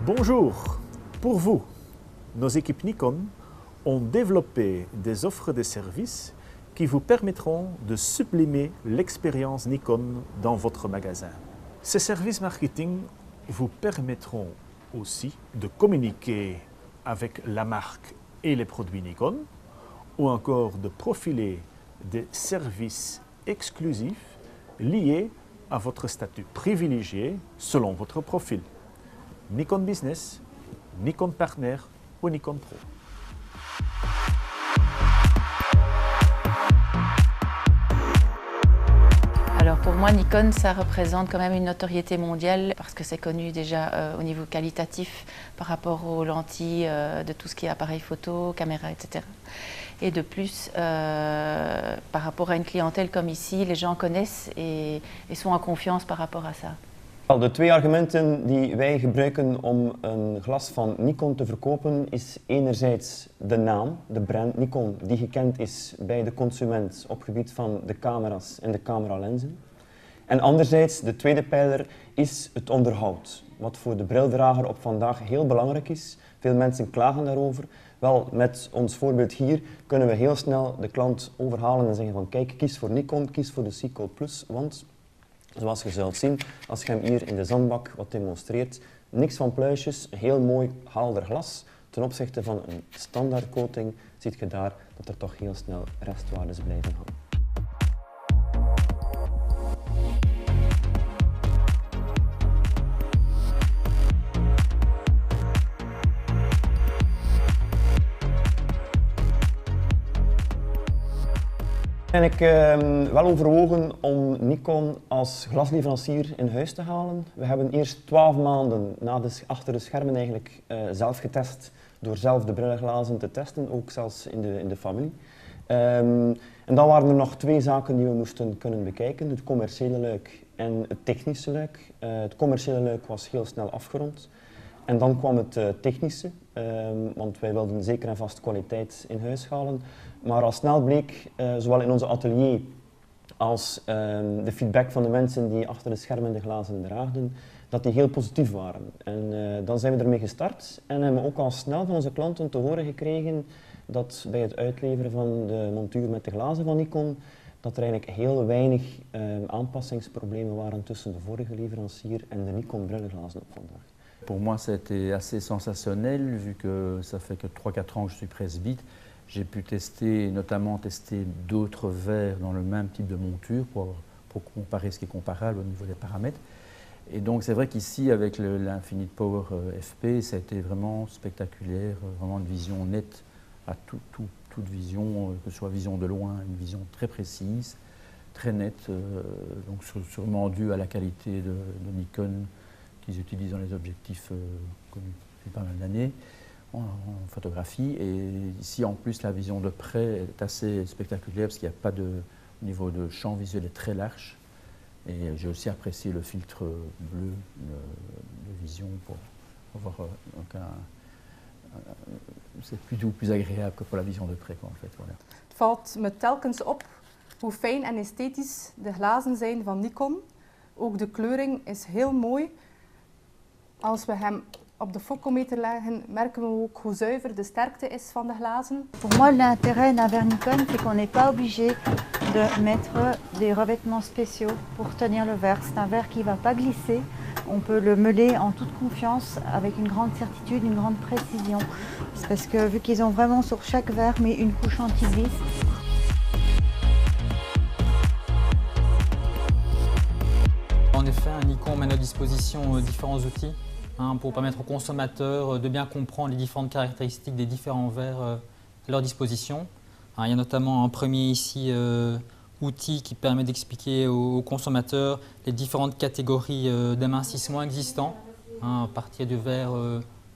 Bonjour, pour vous, nos équipes Nikon ont développé des offres de services qui vous permettront de sublimer l'expérience Nikon dans votre magasin. Ces services marketing vous permettront aussi de communiquer avec la marque et les produits Nikon ou encore de profiler des services exclusifs liés à votre statut privilégié selon votre profil. Nikon Business, Nikon Partner ou Nikon Pro. Alors pour moi, Nikon, ça représente quand même une notoriété mondiale parce que c'est connu déjà au niveau qualitatif par rapport aux lentilles de tout ce qui est appareil photo, caméra, etc. Et de plus, par rapport à une clientèle comme ici, les gens connaissent et sont en confiance par rapport à ça. De twee argumenten die wij gebruiken om een glas van Nikon te verkopen is enerzijds de naam, de brand Nikon, die gekend is bij de consument op gebied van de camera's en de cameralenzen. En anderzijds, de tweede pijler, is het onderhoud, wat voor de brildrager op vandaag heel belangrijk is. Veel mensen klagen daarover. Wel, met ons voorbeeld hier kunnen we heel snel de klant overhalen en zeggen van kijk, kies voor Nikon, kies voor de C-Code Plus, want zoals je zult zien, als je hem hier in de zandbak wat demonstreert, niks van pluisjes, heel mooi helder glas. Ten opzichte van een standaard coating ziet je daar dat er toch heel snel restwaardes blijven hangen. Ik wel overwogen om Nikon als glasleverancier in huis te halen. We hebben eerst 12 maanden achter de schermen eigenlijk zelf getest door zelf de brillenglazen te testen, ook zelfs in de familie. En dan waren er nog twee zaken die we moesten kunnen bekijken, het commerciële luik en het technische luik. Het commerciële luik was heel snel afgerond. En dan kwam het technische, want wij wilden zeker en vast kwaliteit in huis halen. Maar al snel bleek, zowel in onze atelier als de feedback van de mensen die achter de schermen de glazen draagden, dat die heel positief waren. En dan zijn we ermee gestart en hebben we ook al snel van onze klanten te horen gekregen dat bij het uitleveren van de montuur met de glazen van Nikon, dat er eigenlijk heel weinig aanpassingsproblemen waren tussen de vorige leverancier en de Nikon brillenglazen op vandaag. Pour moi, ça a été assez sensationnel, vu que ça fait que 3-4 ans que je suis presbyte. J'ai pu tester, notamment tester d'autres verres dans le même type de monture pour comparer ce qui est comparable au niveau des paramètres. Et donc c'est vrai qu'ici, avec l'Infinite Power FP, ça a été vraiment spectaculaire, vraiment une vision nette à toute vision, que ce soit vision de loin, une vision très précise, très nette, donc sûrement due à la qualité de Nikon qu'ils utilisent dans les objectifs connus depuis pas mal d'années en photographie. Et ici, en plus, la vision de près est assez spectaculaire parce qu'il n'y a pas de au niveau de champ visuel est très large. Et j'ai aussi apprécié le filtre bleu de vision pour avoir c'est plutôt plus agréable que pour la vision de près, quoi, en fait. Voilà. Het valt me telkens op hoe fijn en esthetisch de glazen zijn van Nikon. Ook de kleuring is heel mooi. Als we hem op de focometer leggen, merken we ook hoe zuiver de sterkte is van de glazen. Pour moi, l'intérêt d'un verre Nikon, c'est qu'on n'est pas obligé de mettre des revêtements spéciaux pour tenir le verre. C'est un verre qui ne va pas glisser. On peut le meuler en toute confiance, avec une grande certitude, une grande précision. C'est parce que vu qu'ils ont vraiment sur chaque verre mis une couche anti-glisse. En effet, Nikon met à notre disposition différents outils pour permettre aux consommateurs de bien comprendre les différentes caractéristiques des différents verres à leur disposition. Il y a notamment un premier ici outil qui permet d'expliquer aux consommateurs les différentes catégories d'amincissement existants, à partir du verre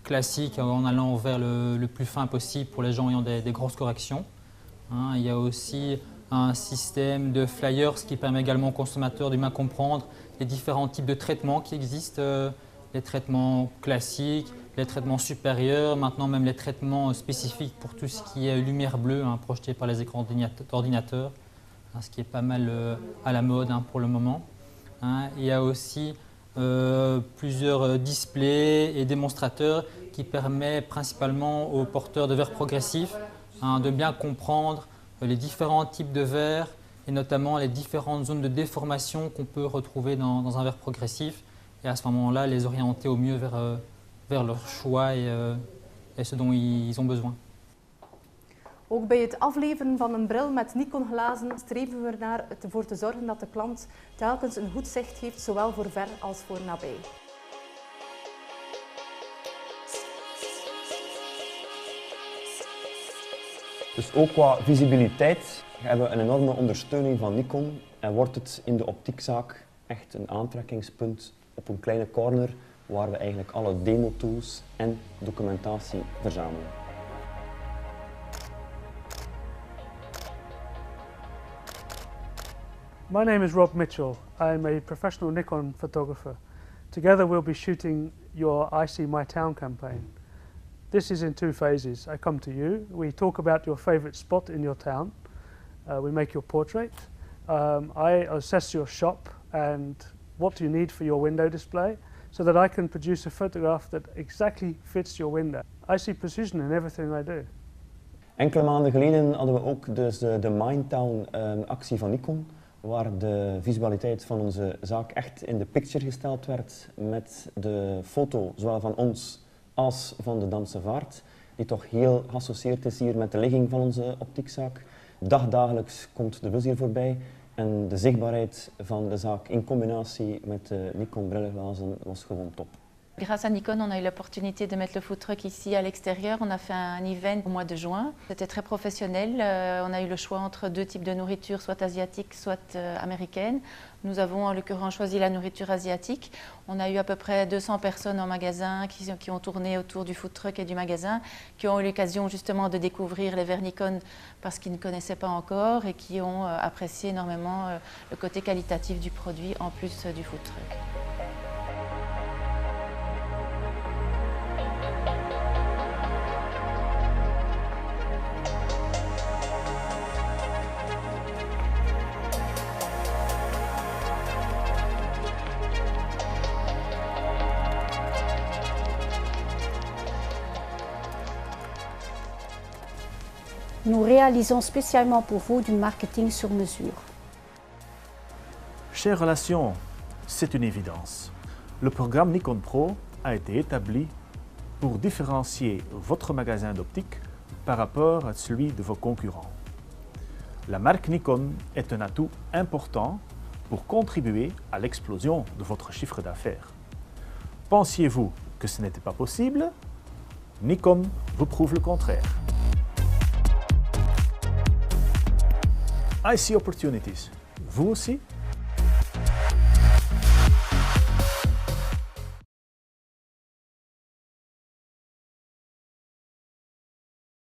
classique en allant vers le plus fin possible pour les gens ayant des grosses corrections. Il y a aussi un système de flyers qui permet également aux consommateurs de bien comprendre les différents types de traitements qui existent, les traitements classiques, les traitements supérieurs, maintenant même les traitements spécifiques pour tout ce qui est lumière bleue projetée par les écrans d'ordinateur, ce qui est pas mal à la mode pour le moment. Il y a aussi plusieurs displays et démonstrateurs qui permettent principalement aux porteurs de verres progressifs de bien comprendre les différents types de verres et notamment les différentes zones de déformation qu'on peut retrouver dans un verre progressif et à ce moment-là les orienter au mieux vers leur choix et ce dont ils ont besoin. Ook bij het afleveren van een bril met Nikon glazen streven we ervoor te zorgen dat de klant telkens een goed zicht heeft, zowel voor ver als voor nabij. Dus ook qua visibiliteit hebben we een enorme ondersteuning van Nikon en wordt het in de optiekzaak echt een aantrekkingspunt op een kleine corner waar we eigenlijk alle demo-tools en documentatie verzamelen. My name is Rob Mitchell. I'm a professional Nikon photographer. Together we'll be shooting your I See My Town campaign. This is in 2 phases. I come to you, we talk about your favourite spot in your town, we make your portrait, I assess your shop and what you need for your window display so that I can produce a photograph that exactly fits your window. I see precision in everything I do. Enkele maanden geleden hadden we ook dus de Mindtown actie van Nikon, waar de visualiteit van onze zaak echt in de picture gesteld werd met de foto zowel van ons als van de Damse Vaart, die toch heel geassocieerd is hier met de ligging van onze optiekzaak. Dagdagelijks komt de bus hier voorbij en de zichtbaarheid van de zaak in combinatie met de Nikon brillenglazen was gewoon top. Grâce à Nikon, on a eu l'opportunité de mettre le food truck ici à l'extérieur. On a fait un event au mois de juin. C'était très professionnel. On a eu le choix entre 2 types de nourriture, soit asiatique, soit américaine. Nous avons en l'occurrence choisi la nourriture asiatique. On a eu à peu près 200 personnes en magasin qui ont tourné autour du food truck et du magasin, qui ont eu l'occasion justement de découvrir les verres Nikon parce qu'ils ne connaissaient pas encore et qui ont apprécié énormément le côté qualitatif du produit en plus du food truck. Nous réalisons spécialement pour vous du marketing sur mesure. Chères relations, c'est une évidence. Le programme Nikon Pro a été établi pour différencier votre magasin d'optique par rapport à celui de vos concurrents. La marque Nikon est un atout important pour contribuer à l'explosion de votre chiffre d'affaires. Pensiez-vous que ce n'était pas possible? Nikon vous prouve le contraire. I see opportunities. Vous aussi?